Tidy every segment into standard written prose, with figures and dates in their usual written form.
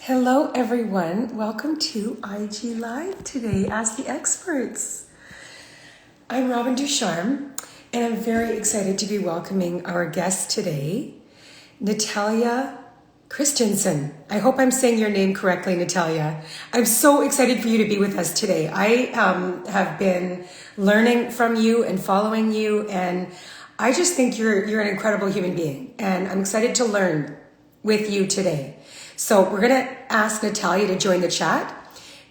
Hello, everyone. Welcome to IG Live today. Ask the Experts. I'm Robin Ducharme, and I'm very excited to be welcoming our guest today, Nathalia Christensen. I hope I'm saying your name correctly, Nathalia. I'm so excited for you to be with us today. I have been learning from you and following you, and I just think you're an incredible human being, and I'm excited to learn with you today. So we're going to ask Nathalia to join the chat.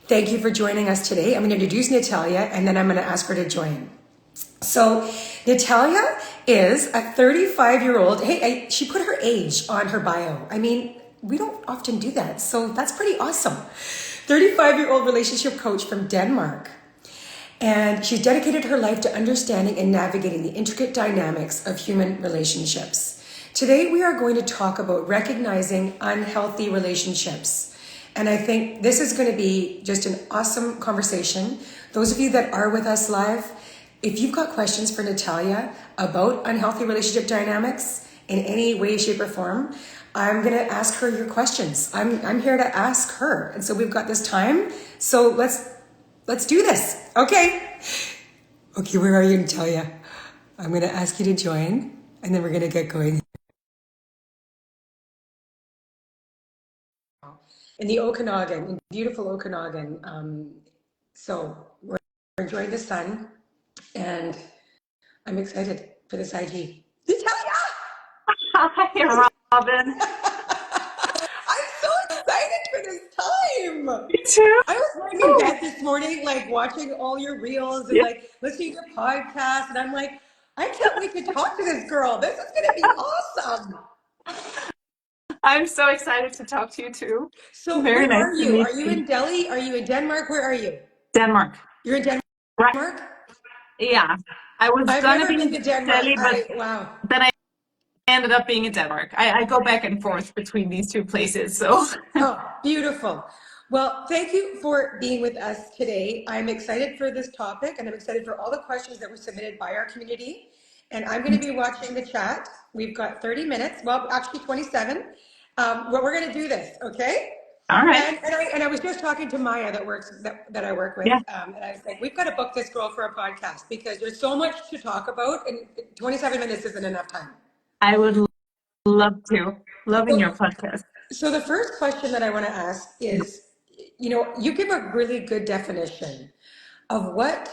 Thank you for joining us today. I'm going to introduce Nathalia, and then I'm going to ask her to join. So Nathalia is a 35-year-old. Hey, she put her age on her bio. I mean, we don't often do that, so that's pretty awesome. 35-year-old relationship coach from Denmark. And she's dedicated her life to understanding and navigating the intricate dynamics of human relationships. Today, we are going to talk about recognizing unhealthy relationships. And I think this is going to be just an awesome conversation. Those of you that are with us live, if you've got questions for Nathalia about unhealthy relationship dynamics in any way, shape, or form, I'm going to ask her your questions. I'm here to ask her. And so we've got this time. So let's do this. Okay. Okay, where are you, Nathalia? I'm going to ask you to join, and then we're going to get going. In the Okanagan, in beautiful Okanagan. So we're enjoying the sun, and I'm excited for this IG. Nathalia! Hi, Robin. I'm so excited for this time. Me too. I was lying in bed this morning, like watching all your reels and like listening to your podcast, and I'm like, I can't wait to talk to this girl. This is going to be awesome. I'm so excited to talk to you too. So Very where nice are to you? meet Are you you. in Delhi? Are you in Denmark? Where are you? Denmark. You're in Denmark? Right. Yeah. I was I've gonna never be been in to Denmark. Delhi, but Wow. then I ended up being in Denmark. I go back and forth between these two places. So Oh, beautiful. Well, thank you for being with us today. I'm excited for this topic, and I'm excited for all the questions that were submitted by our community. And I'm going to be watching the chat. We've got 30 minutes, well, actually 27. But we're going to do this, okay? all right. And I was just talking to Maya that I work with, Yeah. and I was like, we've got to book this girl for a podcast because there's so much to talk about, and 27 minutes isn't enough time. I would love to. Loving your podcast. So the first question that I want to ask is, you give a really good definition of what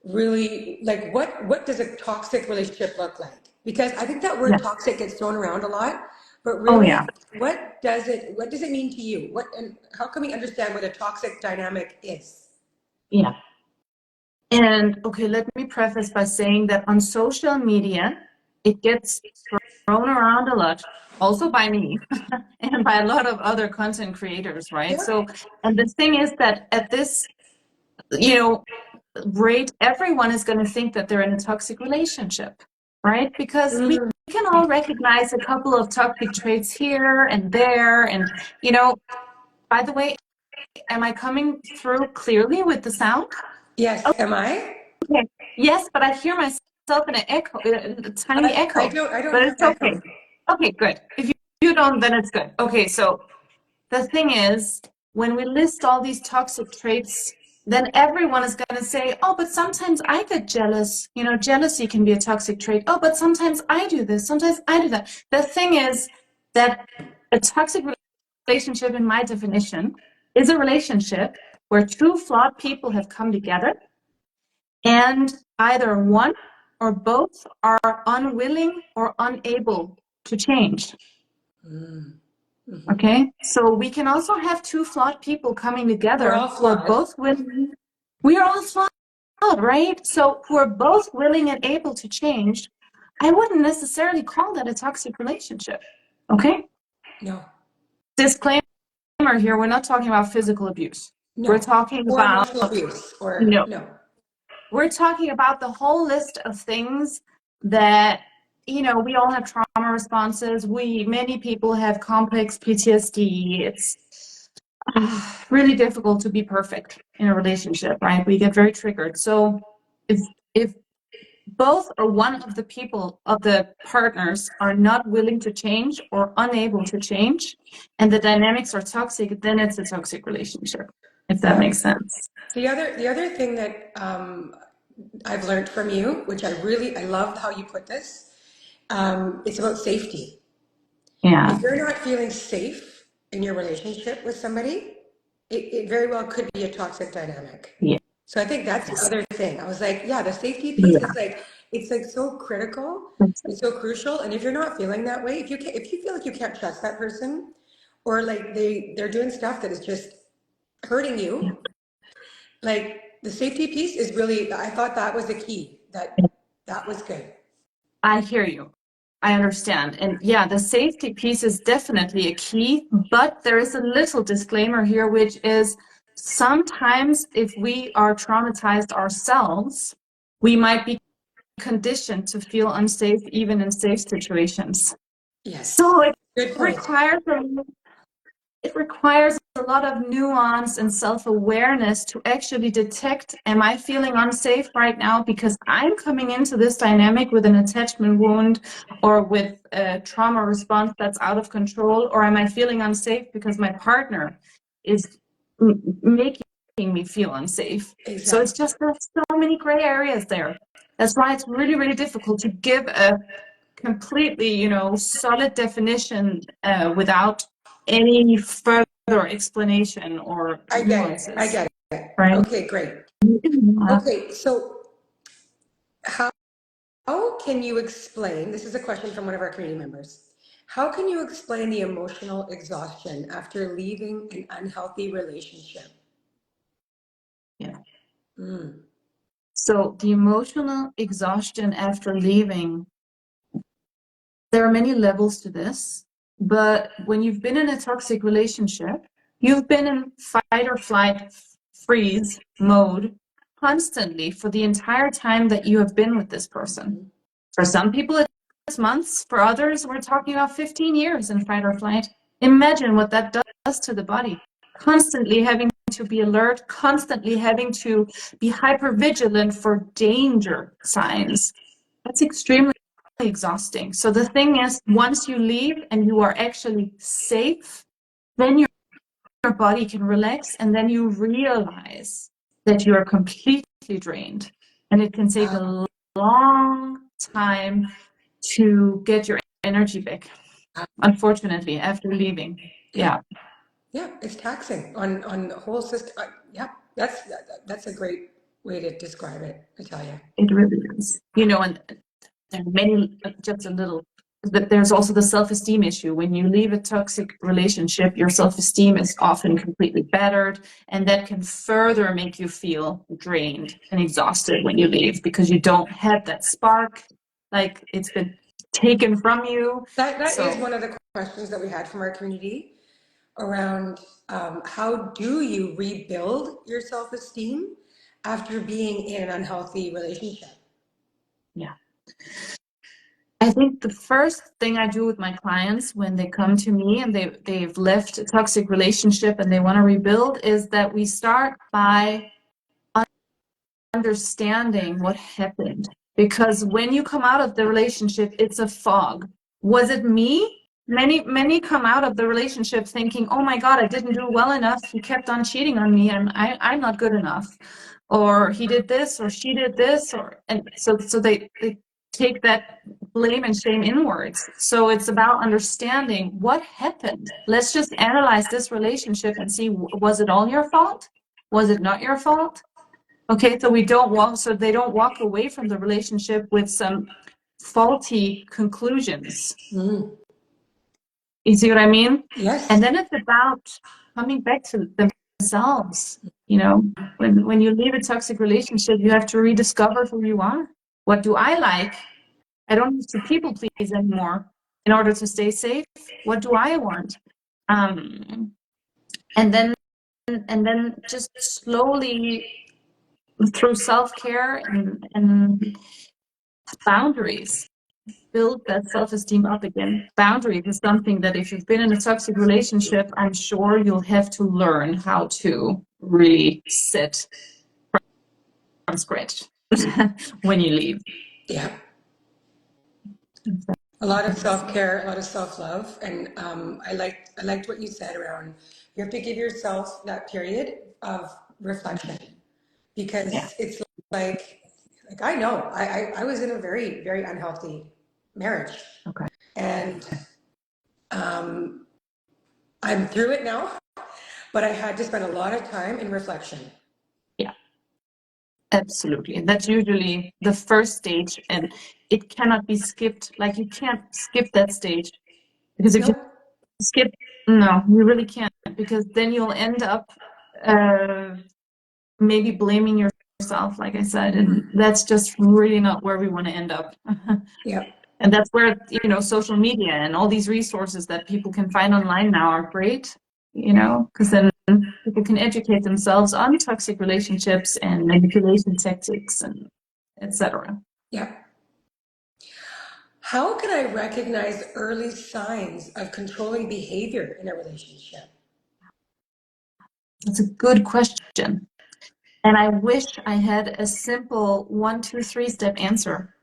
really, like, what does a toxic relationship look like? Because I think that word Yeah. toxic gets thrown around a lot, but Oh really, yeah. what does it mean to you? And how can we understand what a toxic dynamic is? Yeah. And okay, let me preface by saying that on social media, it gets thrown around a lot, also by me and by a lot of other content creators, right? Yeah. So, and the thing is that at this, you know, rate, everyone is going to think that they're in a toxic relationship, right? Because we can all recognize a couple of toxic traits here and there. And, by the way, am I coming through clearly with the sound? Yes. Am I? Okay. Yes, but I hear myself in an echo, a tiny echo. I don't But have it's okay. echo. Okay, good. If you don't, then it's good. Okay, so the thing is, when we list all these toxic traits, then everyone is going to say, oh, but sometimes I get jealous. Jealousy can be a toxic trait. Oh, but sometimes I do this. Sometimes I do that. The thing is that a toxic relationship, in my definition, is a relationship where two flawed people have come together and either one or both are unwilling or unable to change. Okay, so we can also have two flawed people coming together who are both willing. We are all flawed, right? So who are both willing and able to change. I wouldn't necessarily call that a toxic relationship. Okay? No. Disclaimer here, we're not talking about physical abuse. No. We're talking or about emotional abuse or no. We're talking about the whole list of things that, we all have trauma responses. Many people have complex PTSD. It's really difficult to be perfect in a relationship, right? We get very triggered. So if both or one of the people, of the partners, are not willing to change or unable to change, and the dynamics are toxic, then it's a toxic relationship, if that makes sense. The other thing that I've learned from you, which I love how you put this, it's about safety. Yeah. If you're not feeling safe in your relationship with somebody, it very well could be a toxic dynamic. Yeah. So I think that's the other thing. I was like, yeah, the safety piece Yeah. is like, it's like so critical. It's so crucial. And if you're not feeling that way, if you feel like you can't trust that person, or like they're doing stuff that is just hurting Yeah. you, like the safety piece is really, I thought that was the key. That was good. I hear you. I understand. And yeah, the safety piece is definitely a key, but there is a little disclaimer here, which is sometimes if we are traumatized ourselves, we might be conditioned to feel unsafe even in safe situations. Yes. So it Good point. requires a lot of nuance and self-awareness to actually detect, am I feeling unsafe right now because I'm coming into this dynamic with an attachment wound or with a trauma response that's out of control, or am I feeling unsafe because my partner is making me feel unsafe? Exactly. So it's just, there's so many gray areas there. That's why it's really, really difficult to give a completely, solid definition without any further explanation or nuances. I get it. Right? Okay, great. Okay, so how can you explain, this is a question from one of our community members, how can you explain the emotional exhaustion after leaving an unhealthy relationship? Yeah. Mm. So the emotional exhaustion after leaving, there are many levels to this, but when you've been in a toxic relationship, you've been in fight or flight, freeze mode constantly for the entire time that you have been with this person. For some people, it's months. For others, we're talking about 15 years in fight or flight. Imagine what that does to the body. Constantly having to be alert, constantly having to be hypervigilant for danger signs. That's extremely exhausting. So the thing is, once you leave and you are actually safe, then your body can relax, and then you realize that you are completely drained. And it can take a long time to get your energy back, unfortunately, after leaving. Yeah. Yeah, it's taxing on the whole system. Yeah, that's a great way to describe it, Nathalia. It really is. And there are many, just a little, but there's also the self-esteem issue. When you leave a toxic relationship, your self-esteem is often completely battered, and that can further make you feel drained and exhausted when you leave because you don't have that spark, like it's been taken from you. That is one of the questions that we had from our community around how do you rebuild your self-esteem after being in an unhealthy relationship? Yeah. I think the first thing I do with my clients when they come to me and they've left a toxic relationship and they want to rebuild is that we start by understanding what happened. Because when you come out of the relationship, it's a fog. Was it me? Many come out of the relationship thinking, oh my God, I didn't do well enough. He kept on cheating on me and I'm not good enough. Or he did this or she did this, and so they take that blame and shame inwards. So it's about understanding what happened. Let's just analyze this relationship and see, was it all your fault? Was it not your fault? Okay, so they don't walk away from the relationship with some faulty conclusions. Mm. You see what I mean? Yes. And then it's about coming back to themselves. When you leave a toxic relationship, you have to rediscover who you are. What do I like? I don't need to people please anymore in order to stay safe. What do I want? And then just slowly through self-care and boundaries, build that self-esteem up again. Boundaries is something that if you've been in a toxic relationship, I'm sure you'll have to learn how to really set from scratch when you leave. Yeah. A lot of self-care, a lot of self-love, and I liked what you said around you have to give yourself that period of reflection Yeah. because it's like I know I was in a very very unhealthy marriage, Okay. and um, I'm through it now, but I had to spend a lot of time in reflection. Yeah, absolutely. And that's usually the first stage, and it cannot be skipped. Like you can't skip that stage because if you Nope. skip, no, you really can't, because then you'll end up uh, maybe blaming yourself, like I said, and that's just really not where we want to end up. Yep. And that's where, social media and all these resources that people can find online now are great, because then people can educate themselves on toxic relationships and manipulation tactics and etc. Yep. How can I recognize early signs of controlling behavior in a relationship? That's a good question. And I wish I had a simple 1, 2, 3 step answer.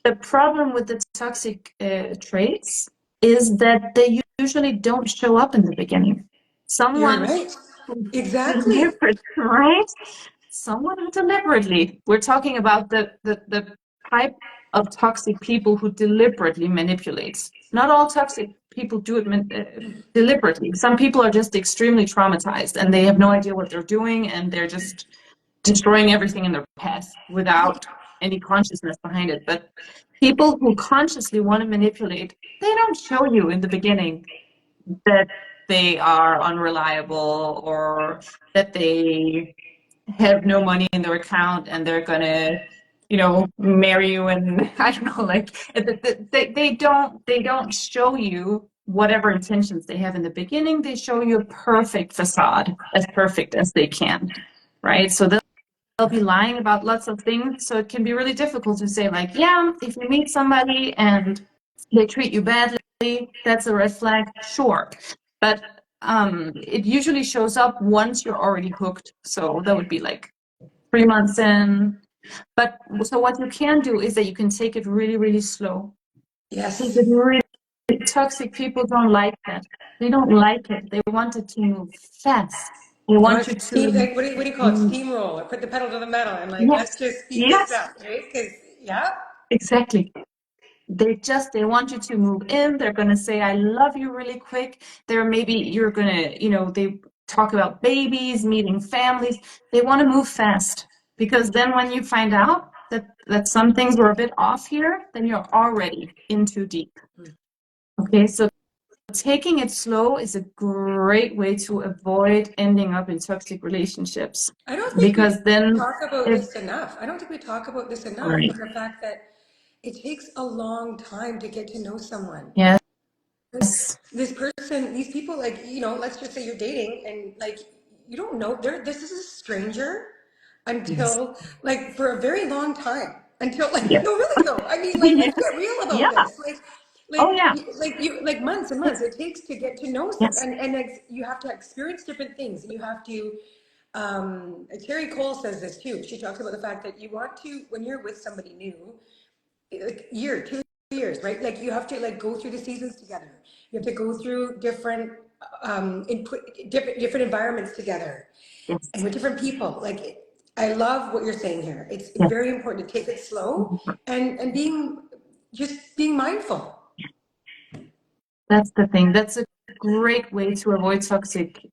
The problem with the toxic traits is that they usually don't show up in the beginning. You're Someone right. who Exactly. deliberately, right? Someone who deliberately, we're talking about the type of toxic people who deliberately manipulates. Not all toxic people do it deliberately. Some people are just extremely traumatized and they have no idea what they're doing and they're just destroying everything in their path without any consciousness behind it. But people who consciously want to manipulate, they don't show you in the beginning that they are unreliable or that they have no money in their account and they're gonna marry you, and I don't know, like they don't show you whatever intentions they have in the beginning. They show you a perfect facade, as perfect as they can, right? So they'll be lying about lots of things, so it can be really difficult to say, like, yeah, if you meet somebody and they treat you badly, that's a red flag, sure. But it usually shows up once you're already hooked, so that would be like 3 months in. But so what you can do is that you can take it really, really slow. Take Yes. it really, toxic people don't like that. They don't like it. They want it to move fast. They They want want you to steam, to, like, what do you call it? Steamroll or put the pedal to the metal and like, let's yes, just speed this yes, up, right? Because, yeah. exactly. They want you to move in. They're going to say, I love you really quick. You're going to, they talk about babies, meeting families. They want to move fast, because then when you find out that some things were a bit off here, then you're already in too deep. Okay, so taking it slow is a great way to avoid ending up in toxic relationships, I don't think we because then talk about if, this enough. I don't think we talk about this enough right, is the fact that it takes a long time to get to know someone. yes, This person, these people, like, let's just say you're dating and like, you don't know, this is a stranger yes, until like for a very long time. Until like, yeah, no, really though. I mean, like, yeah, let's get real about yeah, this. Like, oh yeah, like months and months it takes to get to know some, yes, and you have to experience different things, and you have to, Terry Cole says this too. She talks about the fact that you want to, when you're with somebody new, like year, 2 years, right? Like you have to like go through the seasons together. You have to go through different input, different environments together, yes, and with different people. Like I love what you're saying here. It's yes. very important to take it slow and being mindful. That's the thing. That's a great way to avoid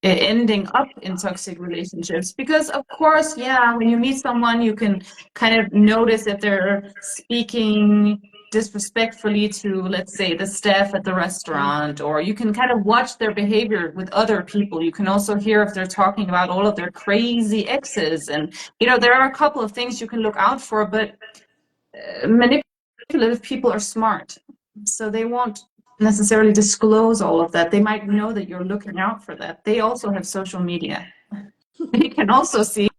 ending up in toxic relationships. Because, of course, yeah, when you meet someone, you can kind of notice if they're speaking disrespectfully to, let's say, the staff at the restaurant, or you can kind of watch their behavior with other people. You can also hear if they're talking about all of their crazy exes. And, there are a couple of things you can look out for, but manipulative people are smart, so they won't necessarily disclose all of that. They might know that you're looking out for that. They also have social media. They can also see,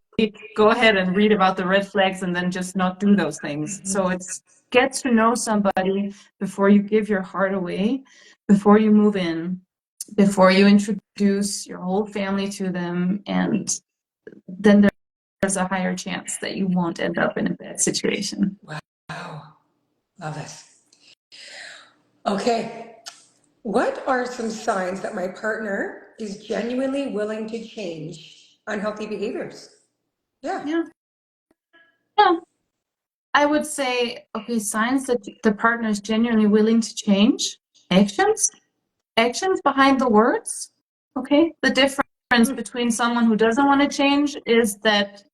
go ahead and read about the red flags and then just not do those things. So it's get to know somebody before you give your heart away, before you move in, before you introduce your whole family to them, and then there's a higher chance that you won't end up in a bad situation. Wow. Love this. Okay. What are some signs that my partner is genuinely willing to change unhealthy behaviors? Yeah. Yeah. Yeah. I would say, okay, signs that the partner is genuinely willing to change. Actions. Actions behind the words. Okay. The difference between someone who doesn't want to change is that,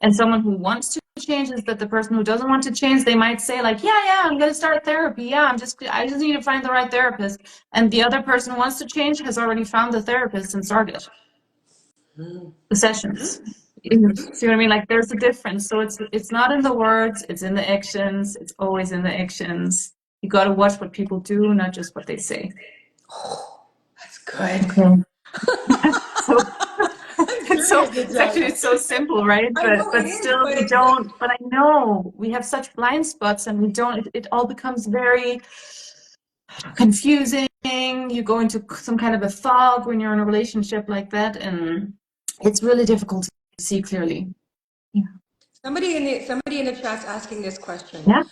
and someone who wants to change is that the person who doesn't want to change, they might say like, yeah, I'm going to start therapy. Yeah, I just need to find the right therapist. And the other person who wants to change has already found the therapist and started the sessions. You see what I mean? Like there's a difference. So it's not in the words, it's in the actions. It's always in the actions. You got to watch what people do, not just what they say. Oh, that's good. Okay. So I'm so curious, it's actually Nathalia. it's so simple, right? I know it But is, still but we it's like, don't. But I know we have such blind spots, and we don't. It all becomes very confusing. You go into some kind of a fog when you're in a relationship like that, and it's really difficult to see clearly. Yeah. somebody in the chat's asking this question. Yeah.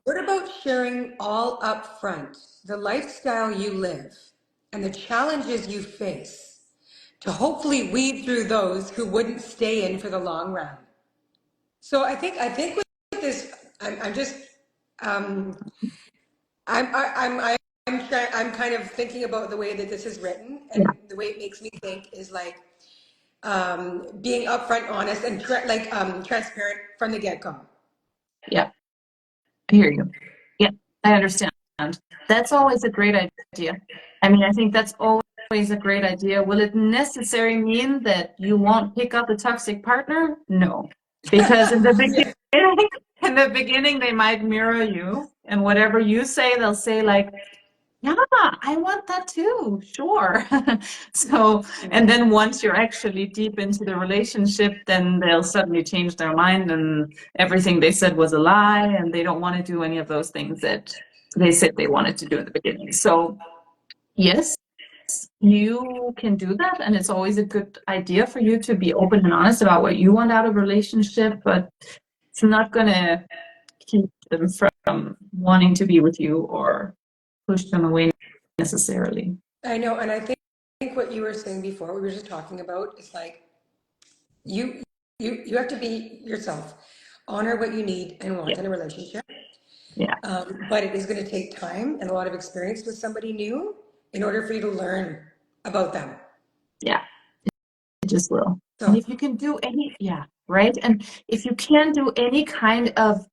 What about sharing all up front, the lifestyle you live and the challenges you face to hopefully weed through those who wouldn't stay in for the long run? So I think with this, I'm just, um, I'm kind of thinking about the way that this is written, Yeah. and the way it makes me think is like being upfront, honest, and transparent from the get-go. Yeah. I hear you. Yeah, I understand. That's always a great idea. I mean, I think that's always a great idea. Will it necessarily mean that you won't pick up a toxic partner? No, because in the Yeah. beginning, in the beginning, they might mirror you, and whatever you say, they'll say like, "Yeah, I want that too. Sure." So, and then once you're actually deep into the relationship, then they'll suddenly change their mind and everything they said was a lie, and they don't want to do any of those things that they said they wanted to do in the beginning. So, yes, you can do that, and it's always a good idea for you to be open and honest about what you want out of a relationship, but it's not going to keep them from wanting to be with you or push them away necessarily. I know, and I think what you were saying before, we were just talking about, is like you you have to be yourself, honor what you need and Yeah. want in a relationship. Yeah. But it is going to take time and a lot of experience with somebody new in order for you to learn about them. Yeah. It just will. And So if you can do any, yeah, right? And if you can do any kind of,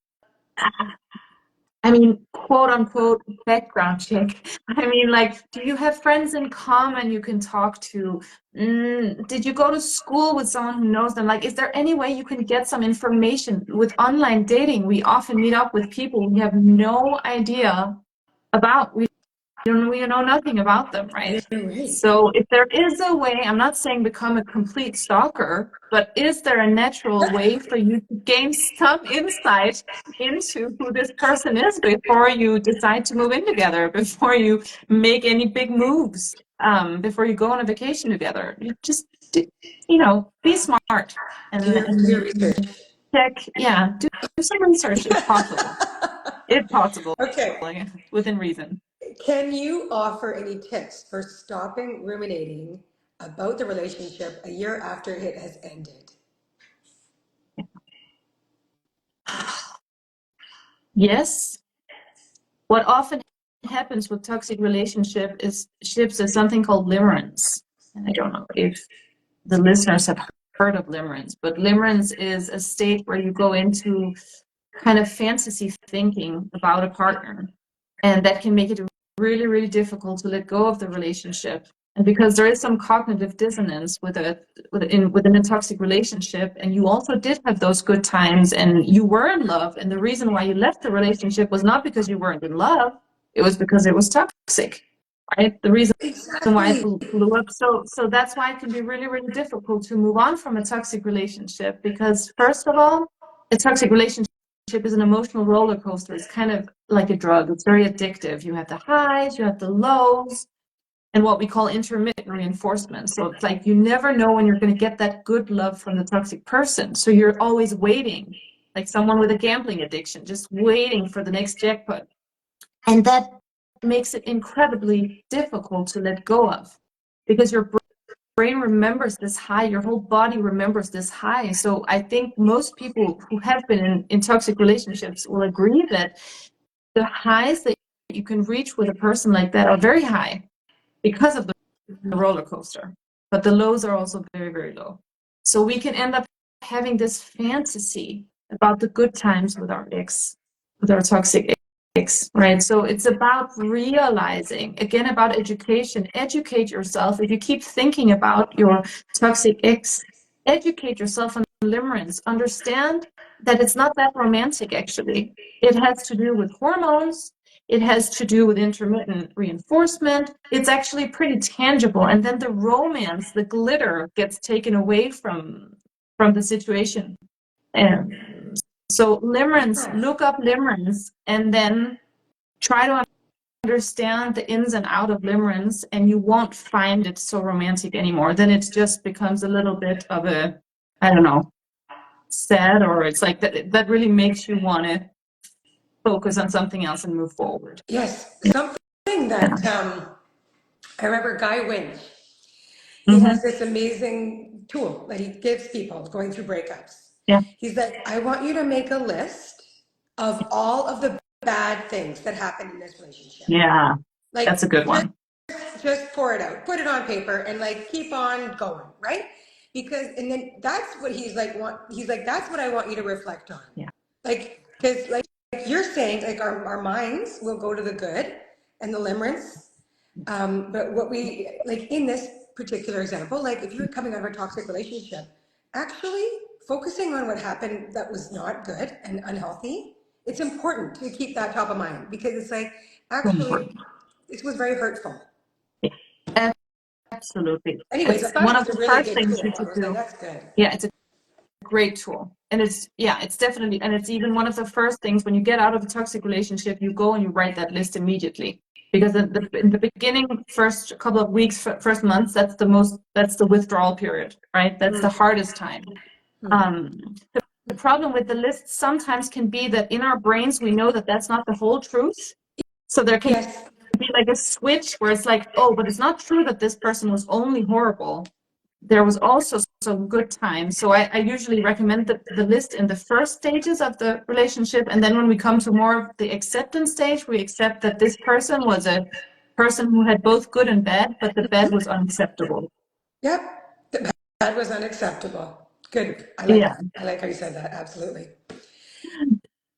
I mean, quote unquote, background check. I mean, like, do you have friends in common you can talk to? Did you go to school with someone who knows them? Like, is there any way you can get some information? With online dating, we often meet up with people we have no idea about. We know nothing about them, right? you're right. So if there is a way, I'm not saying become a complete stalker, but is there a natural way for you to gain some insight into who this person is before you decide to move in together, before you make any big moves, before you go on a vacation together? You just, be smart Do your and research. check, yeah, do some research if possible. If possible, Okay. within reason. Can you offer any tips for stopping ruminating about the relationship a year after it has ended? Yes. What often happens with toxic relationships is something called limerence. And I don't know if the listeners have heard of limerence, but limerence is a state where you go into kind of fantasy thinking about a partner. And that can make it really, really difficult to let go of the relationship. And because there is some cognitive dissonance within a toxic relationship, and you also did have those good times and you were in love, and the reason why you left the relationship was not because you weren't in love, it was because it was toxic, right? The reason why it Exactly. blew up. So that's why it can be really, really difficult to move on from a toxic relationship, because first of all, a toxic relationship is an emotional roller coaster. It's kind of like a drug. It's very addictive. You have the highs, you have the lows, and what we call intermittent reinforcement. So it's like you never know when you're going to get that good love from the toxic person. So you're always waiting. like someone with a gambling addiction, just waiting for the next jackpot. And that makes it incredibly difficult to let go of, because your brain remembers this high, your whole body remembers this high. So I think most people who have been in toxic relationships will agree that the highs that you can reach with a person like that are very high because of the roller coaster, but the lows are also very, very low. So we can end up having this fantasy about the good times with our ex, with our toxic ex, right? So it's about realizing, again, about education. Educate yourself. If you keep thinking about your toxic ex, educate yourself on limerence. Understand that it's not that romantic, actually. It has to do with hormones. It has to do with intermittent reinforcement. It's actually pretty tangible. And then the romance, the glitter gets taken away from the situation. And so limerence, look up limerence, and then try to understand the ins and out of limerence, and you won't find it so romantic anymore. Then it just becomes a little bit of a, I don't know, sad, or it's like that really makes you want to focus on something else and move forward. Yes, something that I remember Guy Winch. He Mm-hmm. has this amazing tool that he gives people going through breakups. Yeah. He's like, I want you to make a list of all of the bad things that happened in this relationship. Yeah, that's a Like, good one. just pour it out, put it on paper, and like keep on going, right? Because, and then that's what he's like, that's what I want you to reflect on. Yeah. Like, because like you're saying, like our minds will go to the good and the limerence. But what we, like in this particular example, like if you're coming out of a toxic relationship, actually focusing on what happened that was not good and unhealthy, it's important to keep that top of mind, because it's like, actually, this was very hurtful. Absolutely. Anyways, I It's thought one it of was a the really first good things tool. you I could was like, do. that's good. Yeah, it's a great tool. And it's definitely, and it's even one of the first things when you get out of a toxic relationship, you go and you write that list immediately. Because in the beginning, first couple of weeks, first months, that's the withdrawal period, right? That's the hardest time. The problem with the list sometimes can be that in our brains, we know that that's not the whole truth. So there can be like a switch where it's like, oh, but it's not true that this person was only horrible. There was also some good times. So I usually recommend the list in the first stages of the relationship. And then when we come to more of the acceptance stage, we accept that this person was a person who had both good and bad, but the bad was unacceptable. Yep, that was unacceptable. Good. I Yeah. like how you said that. Absolutely.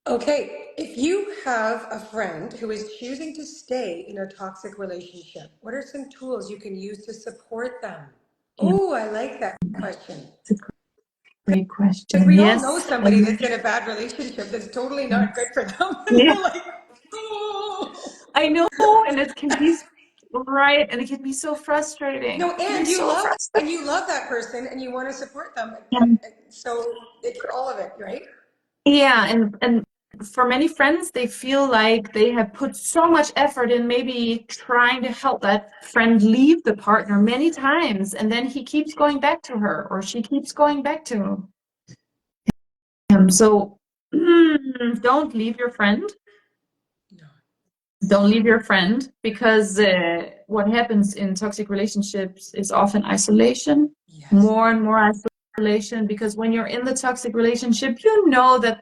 Okay, if you have a friend who is choosing to stay in a toxic relationship, what are some tools you can use to support them? Yeah. Oh, I like that question. It's a great Because question. we all know Yes. somebody that's in a bad relationship that's totally not good for them. And Yeah. you're like, oh. I know, and it can be right, and it can be so frustrating. No, It can be and so frustrating. you love that person and you want to support them. So it's all of it, right? Yeah, and for many friends, they feel like they have put so much effort in maybe trying to help that friend leave the partner many times, and then he keeps going back to her, or she keeps going back to him. So don't leave your friend. No. Don't leave your friend, because what happens in toxic relationships is often isolation, Yes. more and more isolation, because when you're in the toxic relationship, you know that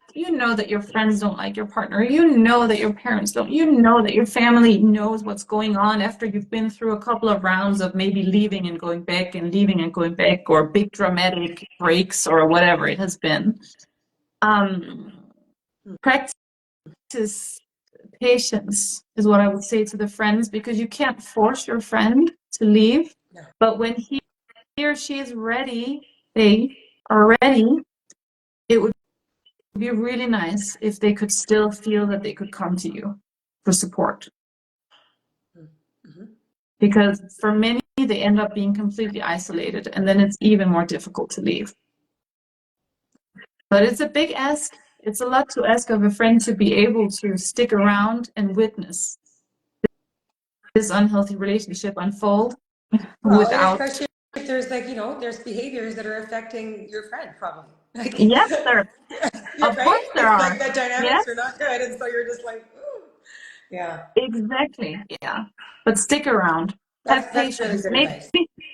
your friends don't like your partner, you know that your parents don't, you know that your family knows what's going on after you've been through a couple of rounds of maybe leaving and going back and leaving and going back, or big dramatic breaks, or whatever it has been. Practice patience is what I would say to the friends, because you can't force your friend to leave. No. But when he or she is ready, they are ready, it would be really nice if they could still feel that they could come to you for support. Mm-hmm. Because for many, they end up being completely isolated, and then it's even more difficult to leave. But it's a big ask. It's a lot to ask of a friend to be able to stick around and witness this unhealthy relationship unfold Well, and without. especially if there's like, there's behaviors that are affecting your friend, probably. Like, Yes, there. you're Of course right. there It's like are. the Yes, dynamics are not good, and so you're just like, ooh. Yeah. exactly. Yeah. But stick around. Have That's really patience. good Maybe, advice.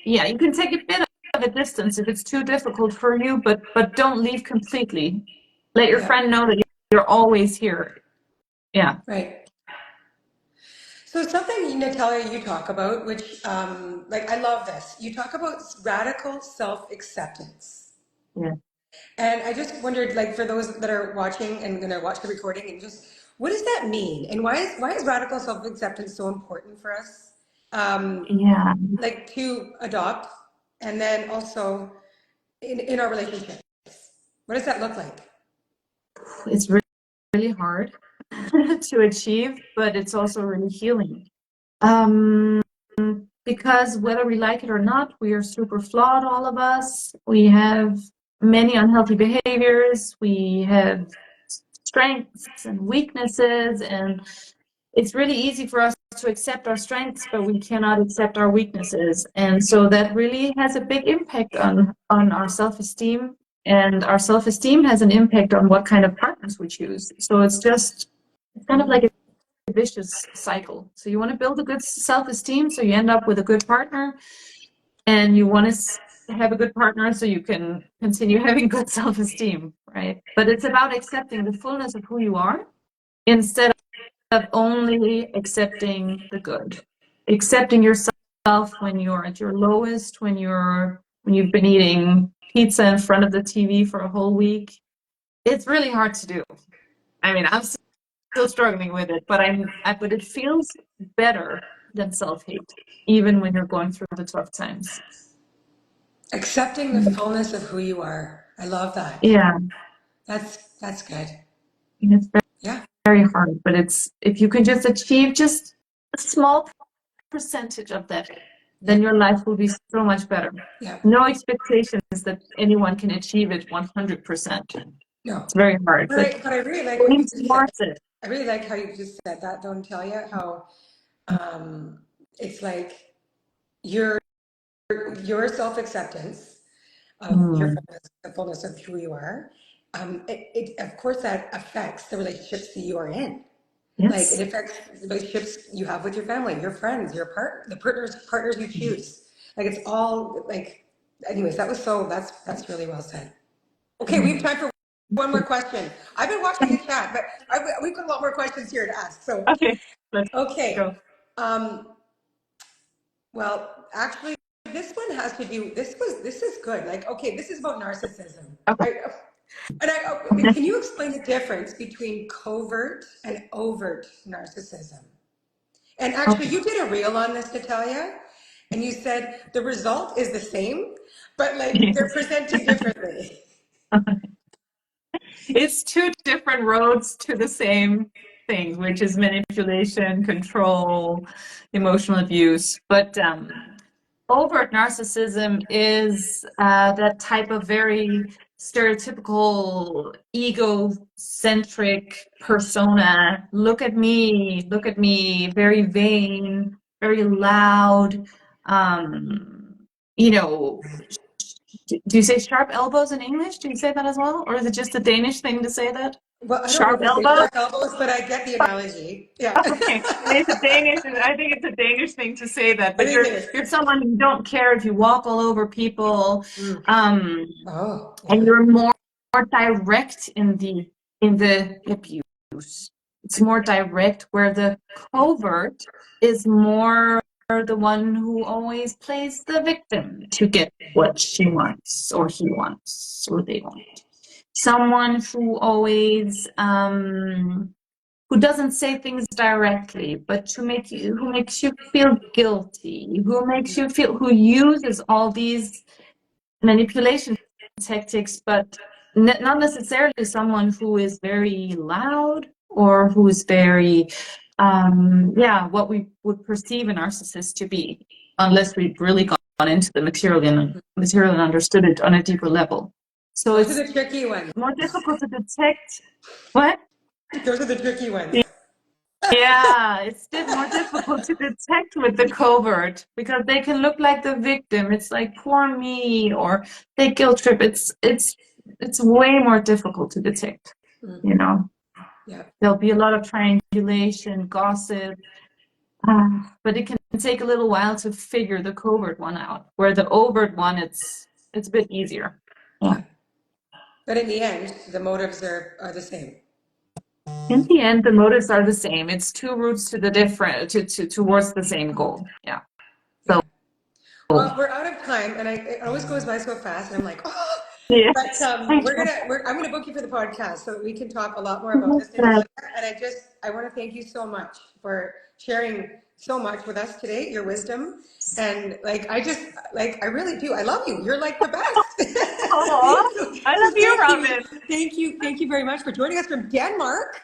yeah, you can take a bit of a distance if it's too difficult for you, but don't leave completely. Let your Yeah. friend know that you're always here. Yeah. Right. So something, Natalia, you talk about, which, like, I love this. You talk about radical self-acceptance. Yeah. And I just wondered, like, for those that are watching and gonna watch the recording, and just what does that mean? And why is radical self-acceptance so important for us? Yeah. Like to adopt, and then also in our relationship. What does that look like? It's really hard to achieve, but it's also really healing. Um, because whether we like it or not, we are super flawed, all of us. We have many unhealthy behaviors. We have strengths and weaknesses, and it's really easy for us to accept our strengths, but we cannot accept our weaknesses. And so that really has a big impact on our self-esteem. And our self-esteem has an impact on what kind of partners we choose. So it's kind of like a vicious cycle. So you want to build a good self-esteem, so you end up with a good partner, and you want to have a good partner so you can continue having good self-esteem, right? But it's about accepting the fullness of who you are instead of only accepting the good. Accepting yourself when you're at your lowest, when you've been eating pizza in front of the TV for a whole week. It's really hard to do. I mean, I'm still struggling with it, but it feels better than self-hate, even when you're going through the tough times. Accepting the fullness of who you are. I love that. Yeah, That's good. it's Yeah. very hard, but it's if you can just achieve just a small percentage of that, Yeah. then your life will be so much better. Yeah. No expectations that anyone can achieve it 100%. No. It's very hard, but But I really like what you aim just said. towards it. I really like how you just said that, don't tell you how it's like your your self-acceptance of your Mm, fullness, the fullness of who you are. It of course that affects the relationships that you are in. Like it yes. affects the relationships you have with your family, your friends, your partner, the partners you choose. Like it's all like. Anyways, that's really well said. Okay, we have Mm. time for one more question. I've been watching the chat, but we've got a lot more questions here to ask. So, Okay, let's okay. go. Um, well, actually, this one has to do. This is good. Like, okay, this is about narcissism. Okay. Can you explain the difference between covert and overt narcissism? And actually, Okay. you did a reel on this, Natalia, and you said the result is the same, but like they're Yes. presented differently. It's two different roads to the same thing, which is manipulation, control, emotional abuse. But overt narcissism is that type of very stereotypical egocentric persona. Look at me, very vain, very loud. Um, you know, do you say sharp elbows in English? Do you say that as well? Or is it just a Danish thing to say that? Well, I don't know Sharp if we say elbows? sharp elbows, but I get the analogy. Yeah. Okay, it's a Danish. I think it's a Danish thing to say that. I But think it is. you're someone who don't care if you walk all over people, Mm. um, Oh, and yeah. you're more direct in the abuse. It's more direct, where the covert is more the one who always plays the victim to get what she wants, or he wants, or they want. Someone who always who doesn't say things directly, but who makes you feel guilty, who uses all these manipulation tactics, but not necessarily someone who is very loud or who is very, what we would perceive a narcissist to be, unless we've really gone into the material and understood it on a deeper level. So Those are it's the tricky ones. more difficult to detect. What? Those are the tricky ones. Yeah, it's more difficult to detect with the covert because they can look like the victim. It's like poor me, or they guilt trip. It's it's way more difficult to detect, Mm-hmm. you know. Yeah. There'll be a lot of triangulation, gossip, but it can take a little while to figure the covert one out. Where the overt one, it's a bit easier. Yeah. But in the end, the motives are the same. In the end, the motives are the same. It's two routes to the different towards the same goal. Yeah. Yeah. So Well, we're out of time, and it always goes by so fast, and I'm like, oh. But yes. I'm gonna book you for the podcast so that we can talk a lot more about this in future. And I want to thank you so much for sharing so much with us today, your wisdom, and like I really do. I love you. You're like the best. Oh, I love So you, Robin. thank you very much for joining us from Denmark.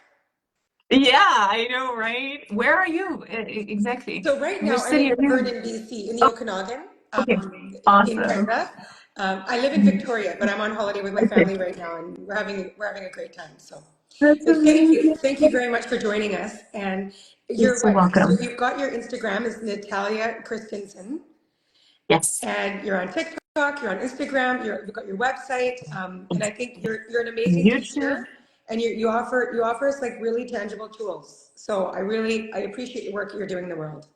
Yeah, I know, right? Where are you exactly? So right now Which I'm city in are you in? Vernon, BC, in the Okanagan, Okay, in awesome. Canada. I live in Victoria, but I'm on holiday with my Okay, family right now, and we're having a great time. So, that's but amazing. thank you very much for joining us. And You're you're so what? So welcome. you've got your Instagram is Nathalia Christensen, Yes. and you're on TikTok, you're on Instagram, you've got your website, and I think you're an amazing YouTube. teacher, and you offer us like really tangible tools. So I appreciate the work you're doing in the world.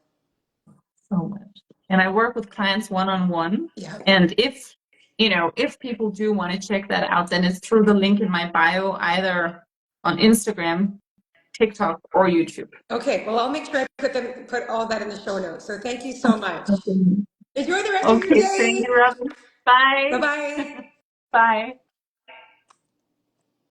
So much. And I work with clients one-on-one. Yeah. And if people do want to check that out, then it's through the link in my bio, either on Instagram, TikTok, or YouTube. Okay, well, I'll make sure I put all that in the show notes. So thank you so much. Okay, Enjoy the rest of your okay, thank day. you, Robin. Bye Bye. bye. Bye.